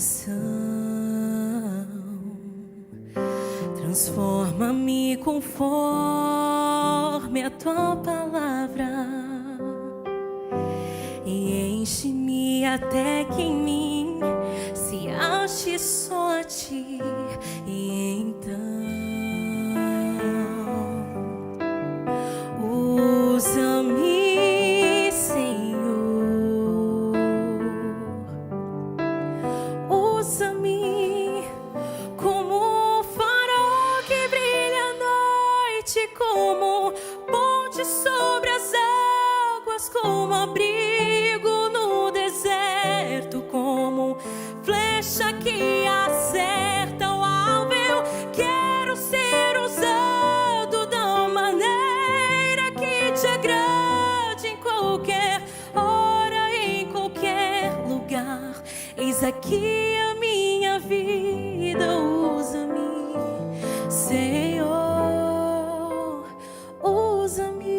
coração. Transforma-me conforme a tua palavra e enche-me até que em mim se ache só a ti. E então usa-me, Senhor, usa-me como um farol que brilha à noite, como ponte sobre as águas, como abrigo no deserto, como flecha que acerta o alvo. Eu quero ser usado da maneira que te agrade, em qualquer hora, em qualquer lugar. Eis aqui a minha vida, usa-me, Senhor, usa-me.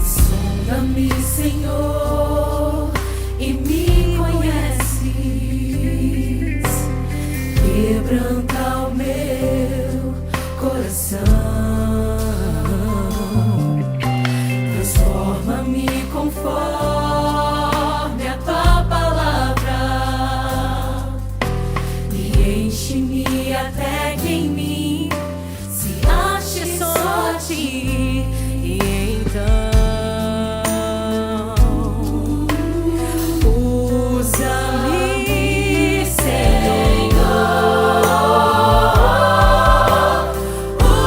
Sonda-me, Senhor, e me conheces. Quebranta o meu coração. Transforma-me conforme a tua palavra e enche-me até que em mim se ache só a ti. E então usa-me, Senhor,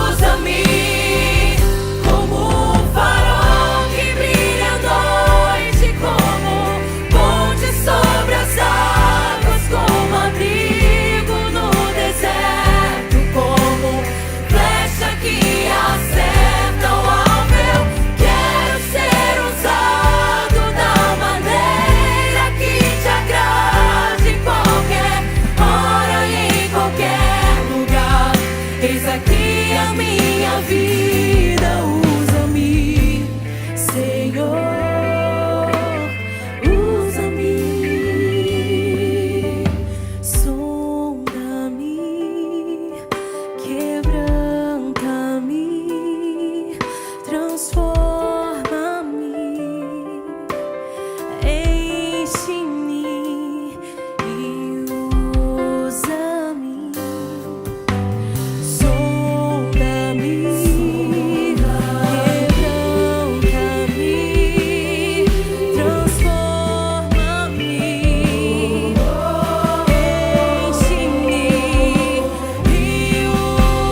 usa-me como um farol que brilha à noite, como ponte sobre as águas, como abrigo no deserto, como flecha que acerta o alvo. Eu quero ser usado da maneira que te agrade, em qualquer hora e em qualquer lugar. Eis aqui a minha vida, usa-me, Senhor, usa-me. Sonda-me, quebranta-me, transforma-me, enche-me e usa-me. Sonda-me, quebranta-me, transforma-me, enche-me e usa-me.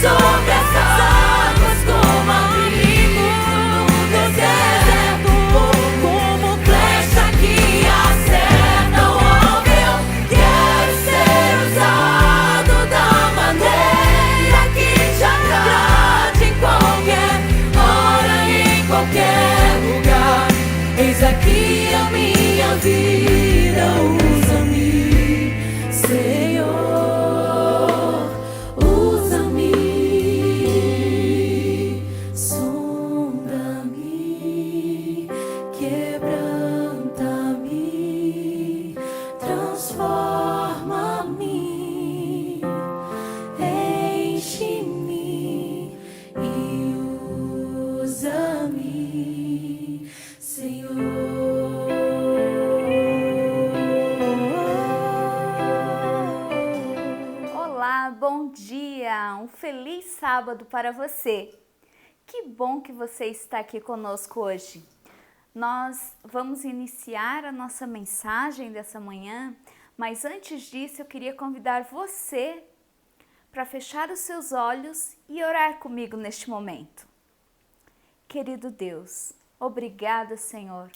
Sobre as águas, como abrigo no deserto, como flecha que acerta o alvo. Eu quero ser usado da maneira que te agrade, em qualquer hora e em qualquer lugar. Eis aqui a minha vida, usa-me, Senhor, usa-me. Sonda-me, quebranta-me, transforma-me, enche-me e usa-me, Senhor. Olá, bom dia! Um feliz sábado para você! Que bom que você está aqui conosco hoje. Nós vamos iniciar a nossa mensagem dessa manhã, mas antes disso eu queria convidar você para fechar os seus olhos e orar comigo neste momento. Querido Deus, obrigada, Senhor.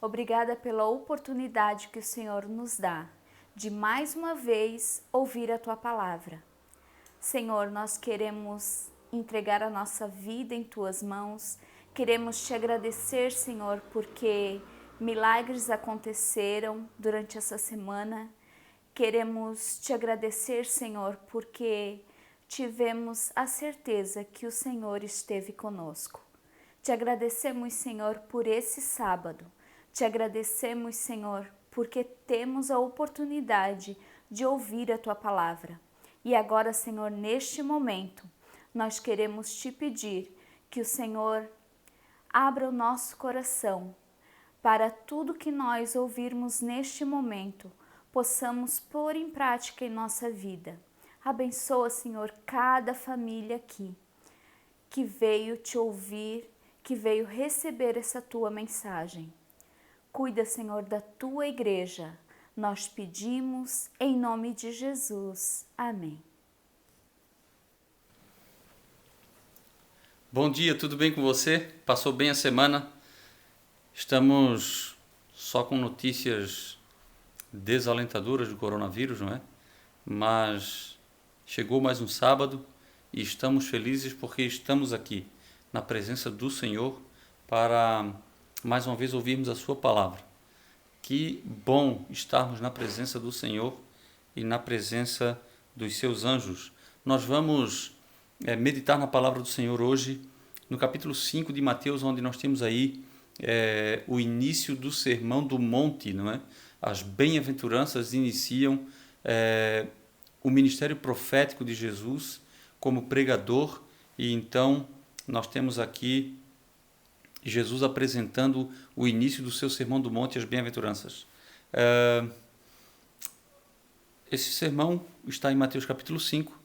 Obrigada pela oportunidade que o Senhor nos dá de mais uma vez ouvir a Tua palavra. Senhor, nós queremos entregar a nossa vida em Tuas mãos. Queremos Te agradecer, Senhor, porque milagres aconteceram durante essa semana. Queremos Te agradecer, Senhor, porque tivemos a certeza que o Senhor esteve conosco. Te agradecemos, Senhor, por esse sábado. Te agradecemos, Senhor, porque temos a oportunidade de ouvir a Tua palavra. E agora, Senhor, neste momento, nós queremos Te pedir que o Senhor abra o nosso coração para tudo que nós ouvirmos neste momento, possamos pôr em prática em nossa vida. Abençoa, Senhor, cada família aqui que veio Te ouvir, que veio receber essa Tua mensagem. Cuida, Senhor, da Tua igreja. Nós pedimos em nome de Jesus. Amém. Bom dia, tudo bem com você? Passou bem a semana? Estamos só com notícias desalentadoras do coronavírus, não é? Mas chegou mais um sábado e estamos felizes porque estamos aqui na presença do Senhor para mais uma vez ouvirmos a Sua palavra. Que bom estarmos na presença do Senhor e na presença dos Seus anjos. Nós vamos meditar na palavra do Senhor hoje, no capítulo 5 de Mateus, onde nós temos aí o início do Sermão do Monte, não é? As bem-aventuranças iniciam o ministério profético de Jesus como pregador, e então nós temos aqui Jesus apresentando o início do seu Sermão do Monte, as bem-aventuranças. Esse sermão está em Mateus capítulo 5,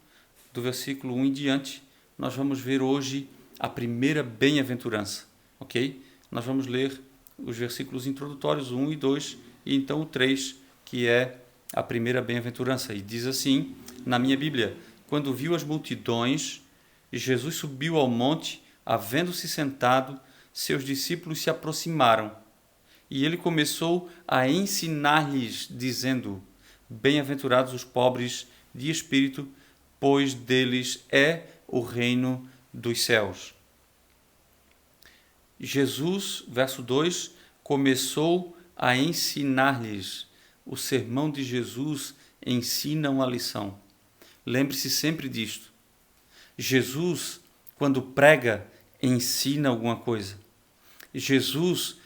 do versículo 1 em diante. Nós vamos ver hoje a primeira bem-aventurança, ok? Nós vamos ler os versículos introdutórios, 1 e 2, e então o 3, que é a primeira bem-aventurança. E diz assim, na minha Bíblia: quando viu as multidões, Jesus subiu ao monte, havendo-se sentado, seus discípulos se aproximaram, e ele começou a ensinar-lhes, dizendo: bem-aventurados os pobres de espírito, pois deles é o reino dos céus. Jesus, verso 2, começou a ensinar-lhes. O sermão de Jesus ensina uma lição. Lembre-se sempre disto. Jesus, quando prega, ensina alguma coisa. Jesus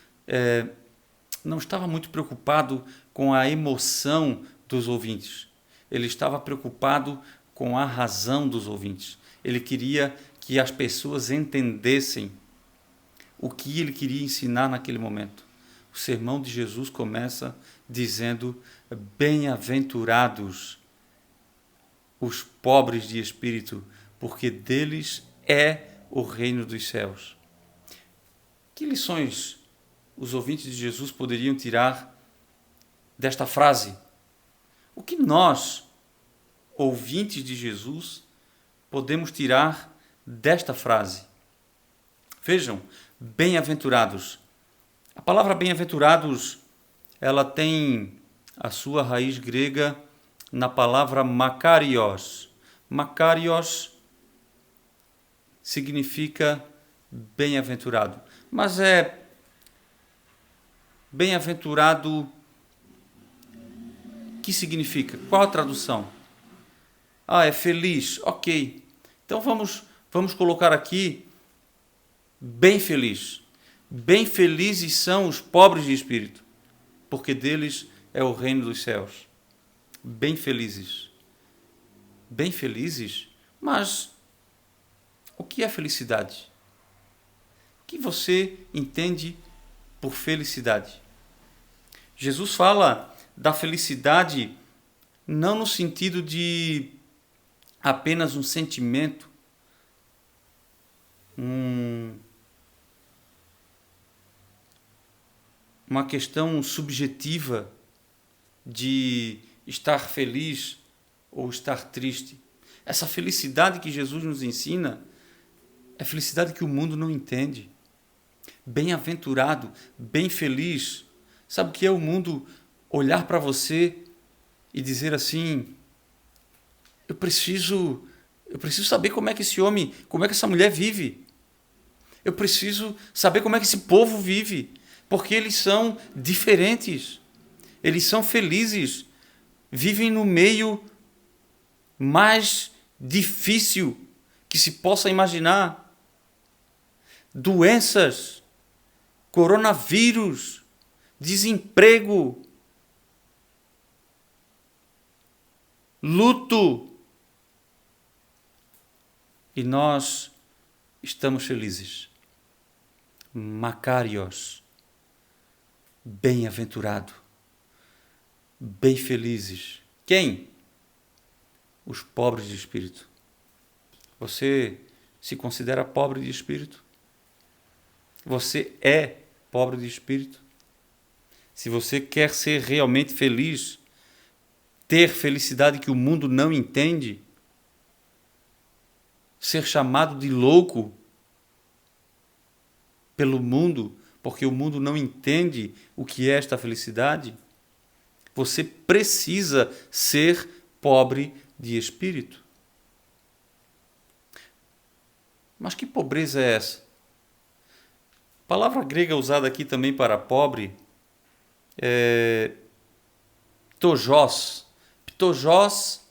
não estava muito preocupado com a emoção dos ouvintes. Ele estava preocupado com a razão dos ouvintes. Ele queria que as pessoas entendessem o que ele queria ensinar naquele momento. O sermão de Jesus começa dizendo: bem-aventurados os pobres de espírito, porque deles é o reino dos céus. Que lições os ouvintes de Jesus poderiam tirar desta frase? O que nós, ouvintes de Jesus, podemos tirar desta frase? Vejam, bem-aventurados. A palavra bem-aventurados, ela tem a sua raiz grega na palavra makarios. Makarios significa bem-aventurado. Mas é bem-aventurado, que significa? Qual a tradução? É feliz. Ok. Então vamos colocar aqui bem feliz. Bem felizes são os pobres de espírito, porque deles é o reino dos céus. Bem felizes. Bem felizes? Mas o que é felicidade? O que você entende por felicidade? Jesus fala da felicidade não no sentido de apenas um sentimento, uma questão subjetiva de estar feliz ou estar triste. Essa felicidade que Jesus nos ensina é felicidade que o mundo não entende. Bem-aventurado, bem feliz. Sabe o que é o mundo olhar para você e dizer assim: eu preciso saber como é que esse homem, como é que essa mulher vive. Eu preciso saber como é que esse povo vive, porque eles são diferentes. Eles são felizes, vivem no meio mais difícil que se possa imaginar. Doenças, coronavírus, desemprego, luto. E nós estamos felizes. Macários, bem-aventurado, bem felizes. Quem? Os pobres de espírito. Você se considera pobre de espírito? Você é pobre de espírito? Se você quer ser realmente feliz, ter felicidade que o mundo não entende, ser chamado de louco pelo mundo, porque o mundo não entende o que é esta felicidade, você precisa ser pobre de espírito. Mas que pobreza é essa? A palavra grega usada aqui também para pobre é ptojós. Ptojós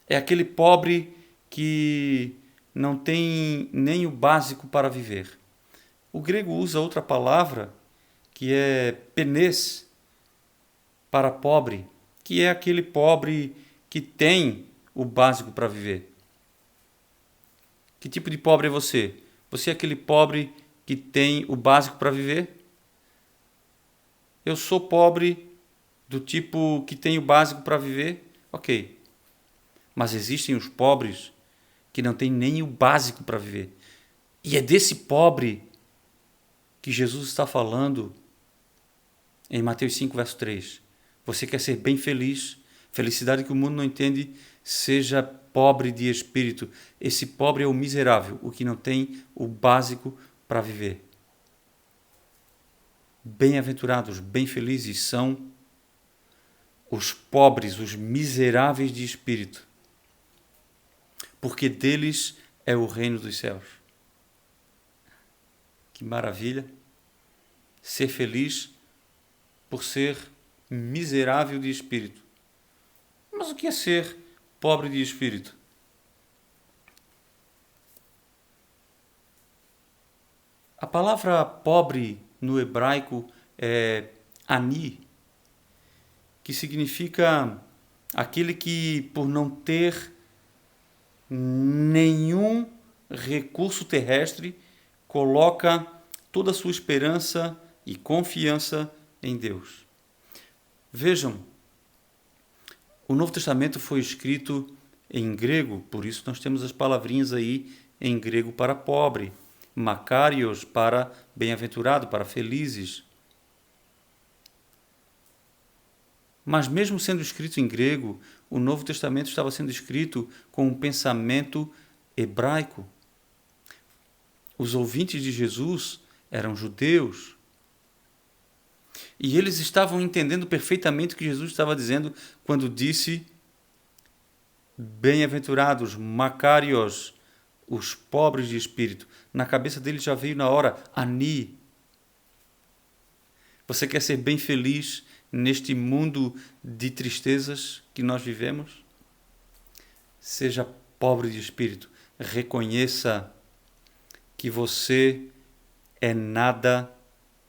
é aquele pobre que não tem nem o básico para viver. O grego usa outra palavra que é penês para pobre, que é aquele pobre que tem o básico para viver. Que tipo de pobre é você? Você é aquele pobre que tem o básico para viver? Eu sou pobre do tipo que tem o básico para viver? Ok. Mas existem os pobres que não têm nem o básico para viver. E é desse pobre que Jesus está falando em Mateus 5, verso 3. Você quer ser bem feliz? Felicidade que o mundo não entende, seja pobre de espírito. Esse pobre é o miserável, o que não tem o básico para viver. Bem-aventurados, bem felizes são os pobres, os miseráveis de espírito, porque deles é o reino dos céus. Que maravilha ser feliz por ser miserável de espírito. Mas o que é ser pobre de espírito? A palavra pobre no hebraico é ani, que significa aquele que, por não ter nenhum recurso terrestre, coloca toda a sua esperança e confiança em Deus. Vejam, o Novo Testamento foi escrito em grego, por isso nós temos as palavrinhas aí em grego para pobre, Macários para bem-aventurado, para felizes. Mas mesmo sendo escrito em grego, o Novo Testamento estava sendo escrito com um pensamento hebraico. Os ouvintes de Jesus eram judeus. E eles estavam entendendo perfeitamente o que Jesus estava dizendo quando disse: bem-aventurados, macários, os pobres de espírito. Na cabeça deles já veio na hora, ani. Você quer ser bem feliz neste mundo de tristezas que nós vivemos? Seja pobre de espírito. Reconheça que você é nada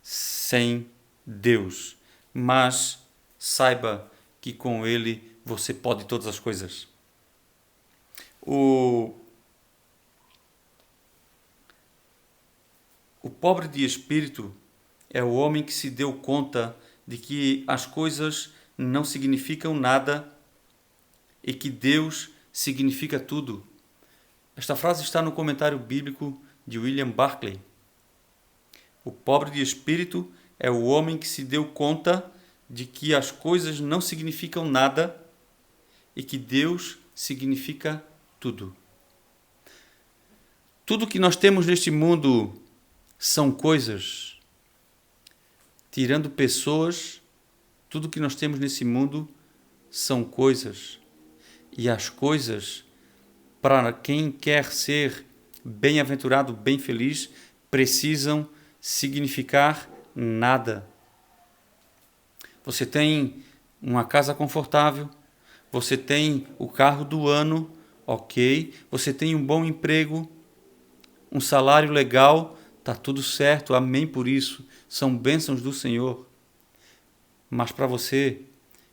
sem Deus, mas saiba que com Ele você pode todas as coisas. O pobre de espírito é o homem que se deu conta de que as coisas não significam nada e que Deus significa tudo. Esta frase está no comentário bíblico de William Barclay. O pobre de espírito é o homem que se deu conta de que as coisas não significam nada e que Deus significa tudo. Tudo que nós temos neste mundo são coisas. Tirando pessoas, tudo que nós temos nesse mundo são coisas. E as coisas, para quem quer ser bem-aventurado, bem feliz, precisam significar nada. Você tem uma casa confortável, você tem o carro do ano, ok, você tem um bom emprego, um salário legal, está tudo certo, amém por isso, são bênçãos do Senhor. Mas para você,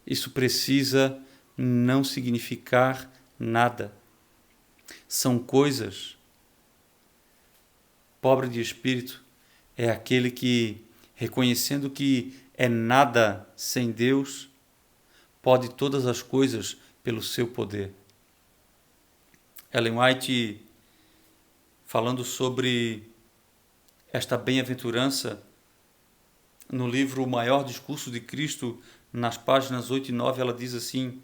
isso precisa não significar nada. São coisas. Pobre de espírito é aquele que, reconhecendo que é nada sem Deus, pode todas as coisas pelo seu poder. Ellen White, falando sobre esta bem-aventurança, no livro O Maior Discurso de Cristo, nas páginas 8 e 9, ela diz assim: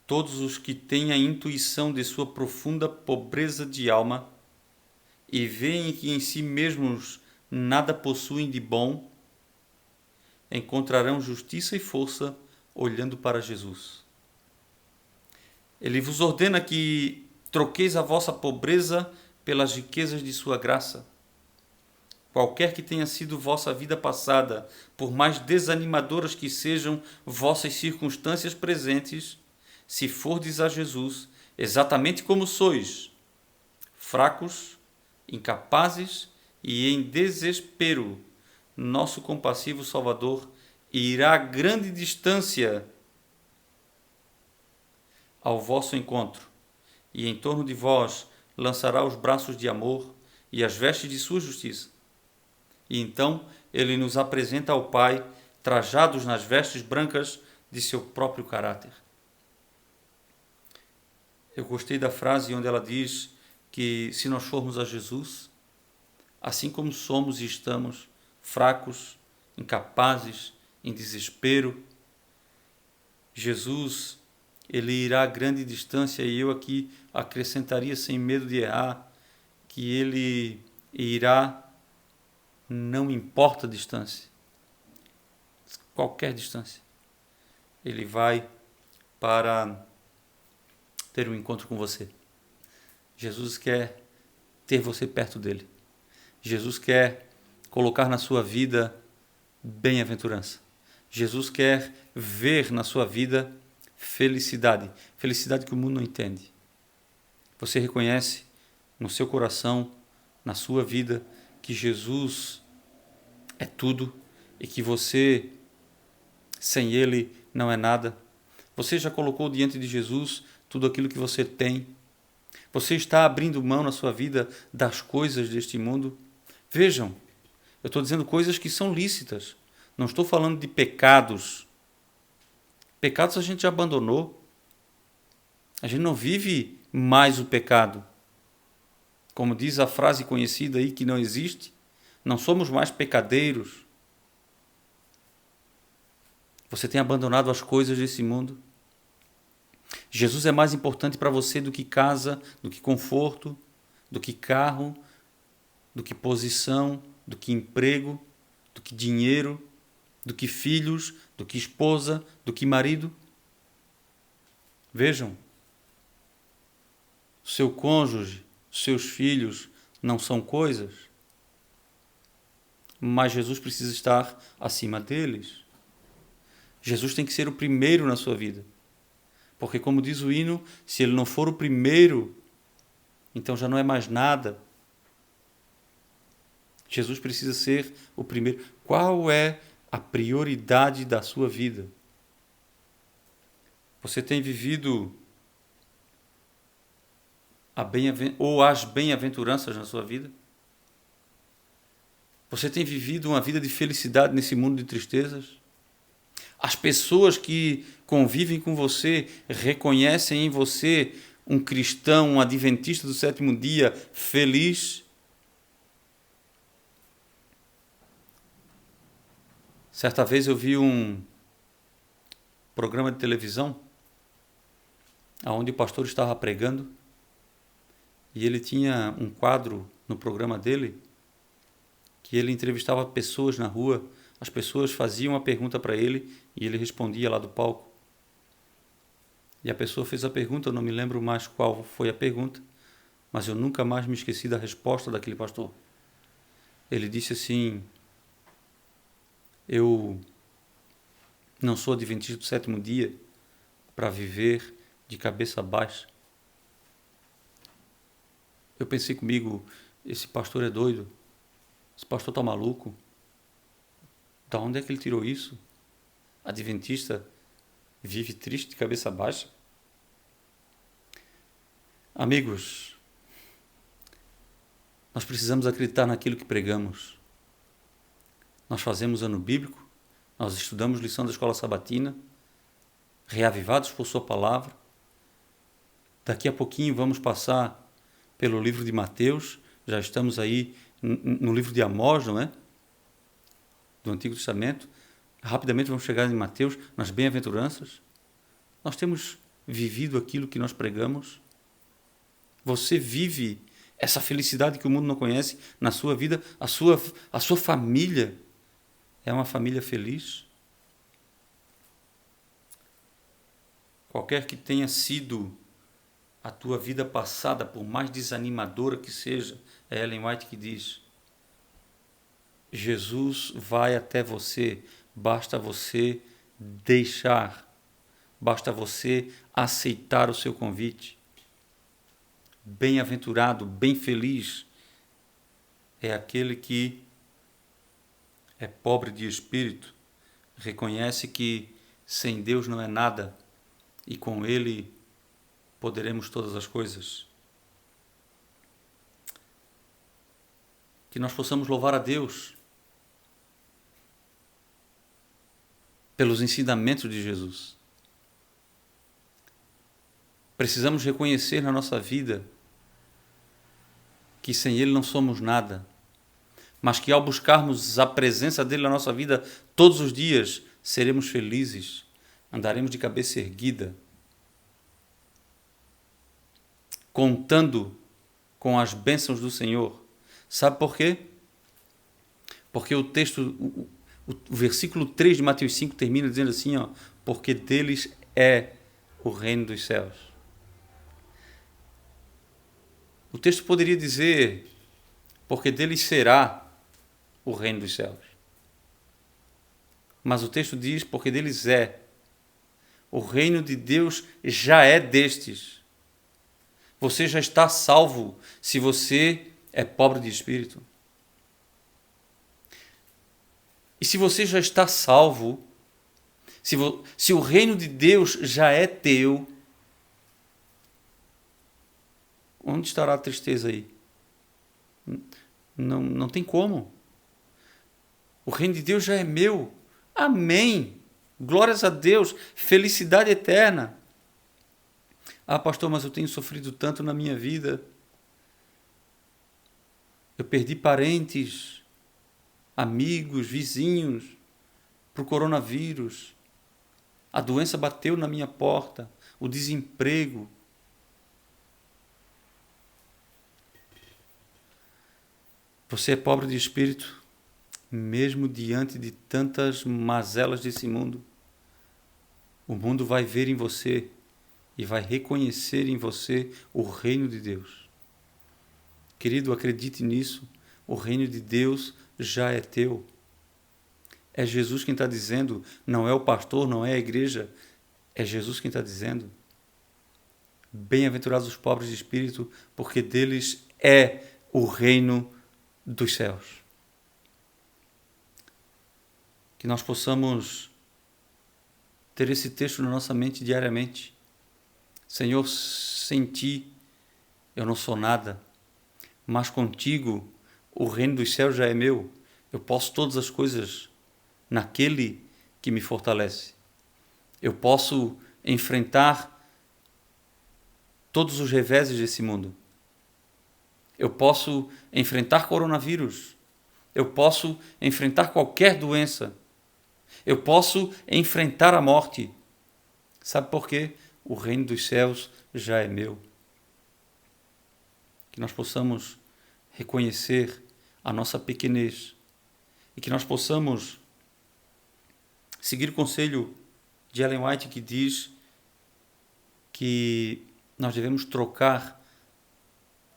todos os que têm a intuição de sua profunda pobreza de alma e veem que em si mesmos nada possuem de bom, encontrarão justiça e força olhando para Jesus. Ele vos ordena que troqueis a vossa pobreza pelas riquezas de sua graça. Qualquer que tenha sido vossa vida passada, por mais desanimadoras que sejam vossas circunstâncias presentes, se fordes a Jesus, exatamente como sois, fracos, incapazes e em desespero, nosso compassivo Salvador irá a grande distância ao vosso encontro, e em torno de vós lançará os braços de amor e as vestes de sua justiça. E então ele nos apresenta ao Pai, trajados nas vestes brancas de seu próprio caráter. Eu gostei da frase onde ela diz que se nós formos a Jesus, assim como somos e estamos, fracos, incapazes, em desespero, Jesus, ele irá a grande distância, e eu aqui acrescentaria, sem medo de errar, que ele irá, não importa a distância, qualquer distância, ele vai para ter um encontro com você. Jesus quer ter você perto dele. Jesus quer colocar na sua vida bem-aventurança. Jesus quer ver na sua vida felicidade. Felicidade que o mundo não entende. Você reconhece no seu coração, na sua vida, que Jesus é tudo e que você, sem Ele, não é nada. Você já colocou diante de Jesus tudo aquilo que você tem. Você está abrindo mão na sua vida das coisas deste mundo. Vejam, eu estou dizendo coisas que são lícitas. Não estou falando de pecados. Pecados a gente já abandonou. A gente não vive mais o pecado. Como diz a frase conhecida aí que não existe, não somos mais pecadeiros. Você tem abandonado as coisas desse mundo. Jesus é mais importante para você do que casa, do que conforto, do que carro, do que posição, do que emprego, do que dinheiro, do que filhos, do que esposa, do que marido. Vejam, seu cônjuge, seus filhos não são coisas, mas Jesus precisa estar acima deles. Jesus tem que ser o primeiro na sua vida. Porque, como diz o hino, se ele não for o primeiro, então já não é mais nada. Jesus precisa ser o primeiro. Qual é a prioridade da sua vida? Você tem vivido as bem-aventuranças na sua vida? Você tem vivido uma vida de felicidade nesse mundo de tristezas? As pessoas que convivem com você reconhecem em você um cristão, um adventista do sétimo dia feliz? Certa vez eu vi um programa de televisão onde o pastor estava pregando, e ele tinha um quadro no programa dele, que ele entrevistava pessoas na rua, as pessoas faziam uma pergunta para ele, e ele respondia lá do palco. E a pessoa fez a pergunta, eu não me lembro mais qual foi a pergunta, mas eu nunca mais me esqueci da resposta daquele pastor. Ele disse assim: eu não sou adventista do sétimo dia para viver de cabeça baixa. Eu pensei comigo, esse pastor é doido, esse pastor está maluco. Da onde é que ele tirou isso? Adventista vive triste de cabeça baixa? Amigos, nós precisamos acreditar naquilo que pregamos. Nós fazemos ano bíblico, nós estudamos lição da escola sabatina, reavivados por sua palavra. Daqui a pouquinho vamos passar pelo livro de Mateus, já estamos aí no livro de Amós, não é? Do Antigo Testamento. Rapidamente vamos chegar em Mateus, nas bem-aventuranças. Nós temos vivido aquilo que nós pregamos. Você vive essa felicidade que o mundo não conhece na sua vida, a sua família é uma família feliz? Qualquer que tenha sido a tua vida passada, por mais desanimadora que seja, é Ellen White que diz: Jesus vai até você, basta você deixar, basta você aceitar o seu convite. Bem-aventurado, bem feliz é aquele que é pobre de espírito, reconhece que sem Deus não é nada e com Ele poderemos todas as coisas. Que nós possamos louvar a Deus pelos ensinamentos de Jesus. Precisamos reconhecer na nossa vida que sem Ele não somos nada, mas que ao buscarmos a presença dEle na nossa vida todos os dias, seremos felizes, andaremos de cabeça erguida, contando com as bênçãos do Senhor. Sabe por quê? Porque o texto, o versículo 3 de Mateus 5 termina dizendo assim, ó, porque deles é o reino dos céus. O texto poderia dizer, porque deles será o reino dos céus. Mas o texto diz, porque deles é. O reino de Deus já é destes. Você já está salvo se você é pobre de espírito. E se você já está salvo, se o reino de Deus já é teu, onde estará a tristeza aí? Não tem como. O reino de Deus já é meu. Amém. Glórias a Deus. Felicidade eterna. Ah, pastor, mas eu tenho sofrido tanto na minha vida. Eu perdi parentes, amigos, vizinhos para o coronavírus. A doença bateu na minha porta. O desemprego. Você é pobre de espírito, mesmo diante de tantas mazelas desse mundo. O mundo vai ver em você e vai reconhecer em você o reino de Deus. Querido, acredite nisso. O reino de Deus já é teu. É Jesus quem está dizendo, não é o pastor, não é a igreja. É Jesus quem está dizendo. Bem-aventurados os pobres de espírito, porque deles é o reino dos céus. Que nós possamos ter esse texto na nossa mente diariamente. Senhor, sem ti eu não sou nada, mas contigo o reino dos céus já é meu. Eu posso todas as coisas naquele que me fortalece. Eu posso enfrentar todos os reveses desse mundo. Eu posso enfrentar coronavírus. Eu posso enfrentar qualquer doença. Eu posso enfrentar a morte. Sabe por quê? o reino dos céus já é meu. Que nós possamos reconhecer a nossa pequenez e que nós possamos seguir o conselho de Ellen White, que diz que nós devemos trocar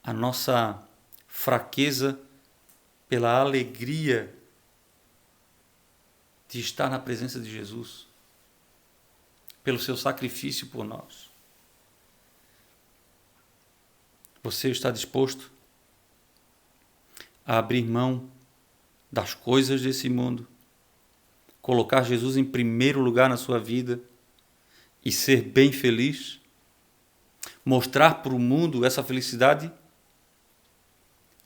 a nossa fraqueza pela alegria de estar na presença de Jesus, pelo seu sacrifício por nós. Você está disposto a abrir mão das coisas desse mundo, colocar Jesus em primeiro lugar na sua vida e ser bem feliz? Mostrar para o mundo essa felicidade?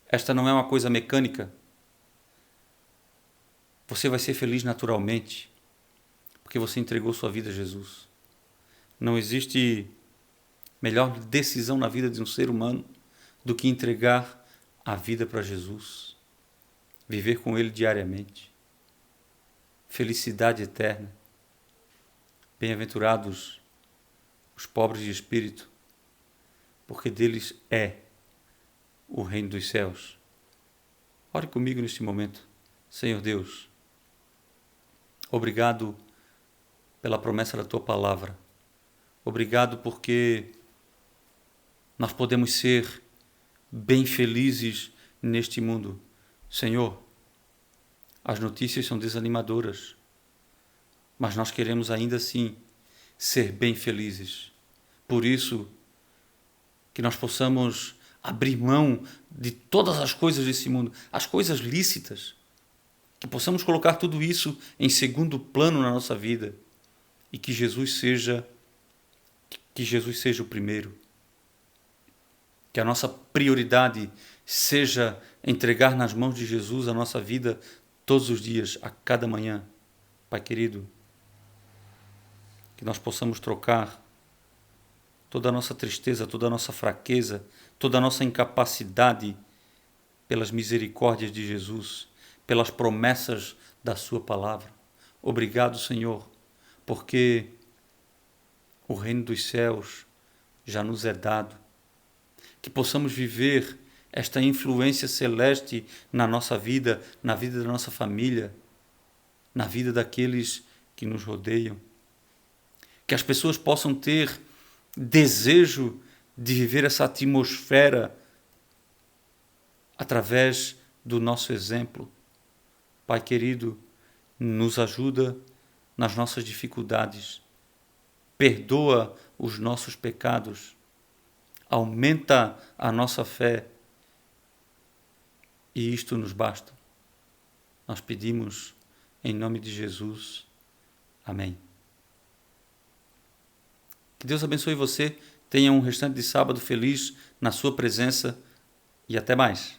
Esta não é uma coisa mecânica. Você vai ser feliz naturalmente, porque você entregou sua vida a Jesus. Não existe melhor decisão na vida de um ser humano do que entregar a vida para Jesus, viver com Ele diariamente. Felicidade eterna. Bem-aventurados os pobres de espírito, porque deles é o reino dos céus. Ore comigo neste momento. Senhor Deus, obrigado pela promessa da Tua palavra. Obrigado porque nós podemos ser bem felizes neste mundo. Senhor, as notícias são desanimadoras, mas nós queremos ainda assim ser bem felizes. Por isso, que nós possamos abrir mão de todas as coisas desse mundo, as coisas lícitas, que possamos colocar tudo isso em segundo plano na nossa vida e que Jesus seja o primeiro. Que a nossa prioridade seja entregar nas mãos de Jesus a nossa vida todos os dias, a cada manhã. Pai querido, que nós possamos trocar toda a nossa tristeza, toda a nossa fraqueza, toda a nossa incapacidade pelas misericórdias de Jesus, pelas promessas da Sua palavra. Obrigado, Senhor, porque o reino dos céus já nos é dado. Que possamos viver esta influência celeste na nossa vida, na vida da nossa família, na vida daqueles que nos rodeiam. Que as pessoas possam ter desejo de viver essa atmosfera através do nosso exemplo. Pai querido, nos ajuda nas nossas dificuldades. Perdoa os nossos pecados. Aumenta a nossa fé. E isto nos basta. Nós pedimos em nome de Jesus. Amém. Que Deus abençoe você. Tenha um restante de sábado feliz na sua presença e até mais.